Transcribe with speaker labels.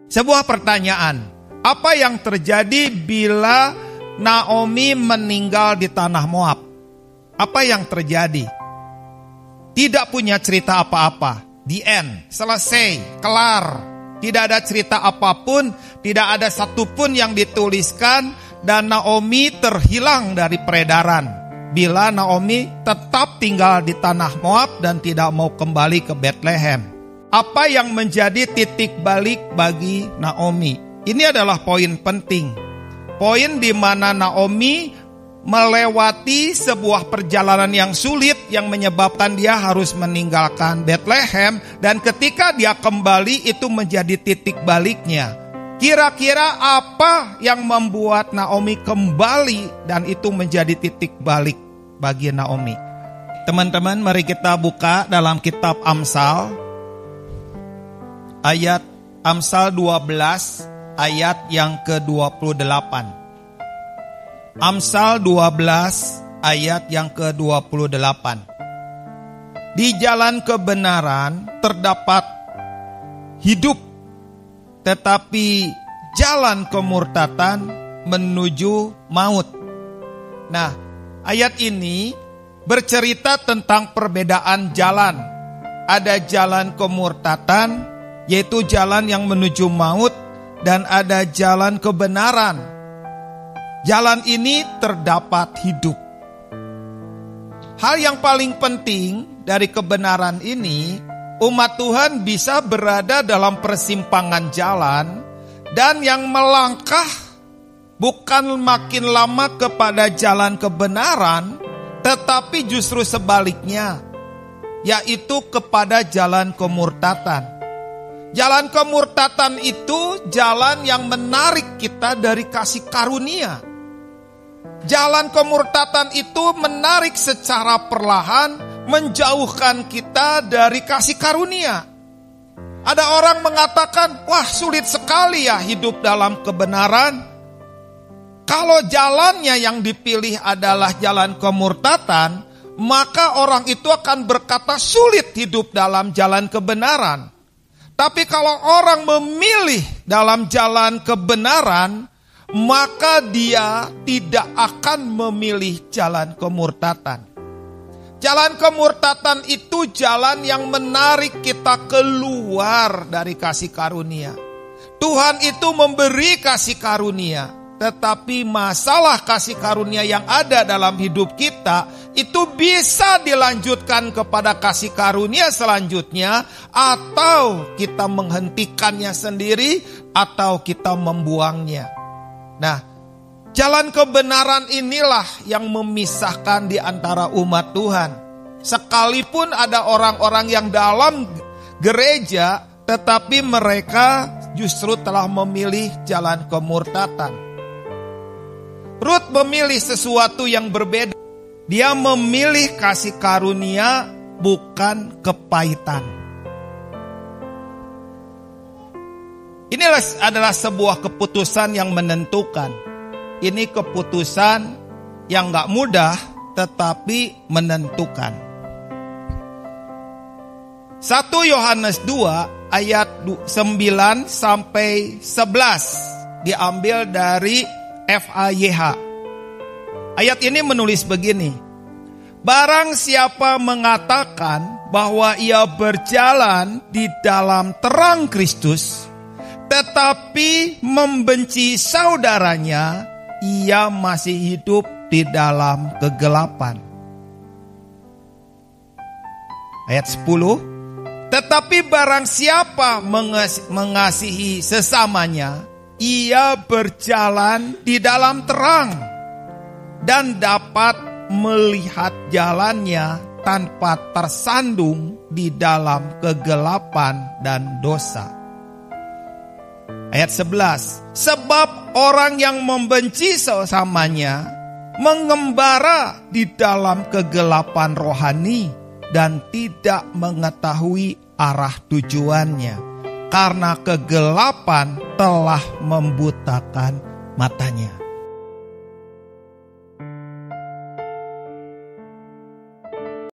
Speaker 1: Sebuah pertanyaan, apa yang terjadi bila Naomi meninggal di tanah Moab? Apa yang terjadi? Tidak punya cerita apa-apa. The end, selesai, kelar. Tidak ada cerita apapun, tidak ada satupun yang dituliskan, dan Naomi terhilang dari peredaran. Bila Naomi tetap tinggal di tanah Moab dan tidak mau kembali ke Bethlehem. Apa yang menjadi titik balik bagi Naomi? Ini adalah poin penting. Poin di mana Naomi melewati sebuah perjalanan yang sulit yang menyebabkan dia harus meninggalkan Bethlehem, dan ketika dia kembali itu menjadi titik baliknya. Kira-kira apa yang membuat Naomi kembali dan itu menjadi titik balik bagi Naomi? Teman-teman, mari kita buka dalam kitab Amsal, ayat Amsal 12 ayat yang ke-28. Amsal 12 ayat yang ke-28. Di jalan kebenaran terdapat hidup, tetapi jalan kemurtatan menuju maut. Nah, ayat ini bercerita tentang perbedaan jalan. Ada jalan kemurtatan, yaitu jalan yang menuju maut, dan ada jalan kebenaran. Jalan ini terdapat hidup. Hal yang paling penting dari kebenaran ini, umat Tuhan bisa berada dalam persimpangan jalan, dan yang melangkah bukan makin lama kepada jalan kebenaran, tetapi justru sebaliknya, yaitu kepada jalan kemurtatan. Jalan kemurtatan itu jalan yang menarik kita dari kasih karunia. Jalan kemurtatan itu menarik secara perlahan, menjauhkan kita dari kasih karunia. Ada orang mengatakan, wah sulit sekali ya hidup dalam kebenaran. Kalau jalannya yang dipilih adalah jalan kemurtatan, maka orang itu akan berkata sulit hidup dalam jalan kebenaran. Tapi kalau orang memilih dalam jalan kebenaran, maka dia tidak akan memilih jalan kemurtatan. Jalan kemurtatan itu jalan yang menarik kita keluar dari kasih karunia. Tuhan itu memberi kasih karunia, tetapi masalah kasih karunia yang ada dalam hidup kita itu bisa dilanjutkan kepada kasih karunia selanjutnya, atau kita menghentikannya sendiri, atau kita membuangnya. Nah, jalan kebenaran inilah yang memisahkan di antara umat Tuhan. Sekalipun ada orang-orang yang dalam gereja, tetapi mereka justru telah memilih jalan kemurtatan. Rut memilih sesuatu yang berbeda. Dia memilih kasih karunia, bukan kepahitan. Inilah adalah sebuah keputusan yang menentukan. Ini keputusan yang gak mudah, tetapi menentukan. 1 Yohanes 2 ayat 9 sampai 11 diambil dari FAYH. Ayat ini menulis begini. Barang siapa mengatakan bahwa ia berjalan di dalam terang Kristus, tetapi membenci saudaranya, ia masih hidup di dalam kegelapan. Ayat 10. Tetapi barang siapa mengasihi sesamanya, ia berjalan di dalam terang dan dapat melihat jalannya tanpa tersandung di dalam kegelapan dan dosa. Ayat 11. Sebab orang yang membenci sesamanya mengembara di dalam kegelapan rohani dan tidak mengetahui arah tujuannya, karena kegelapan telah membutakan matanya.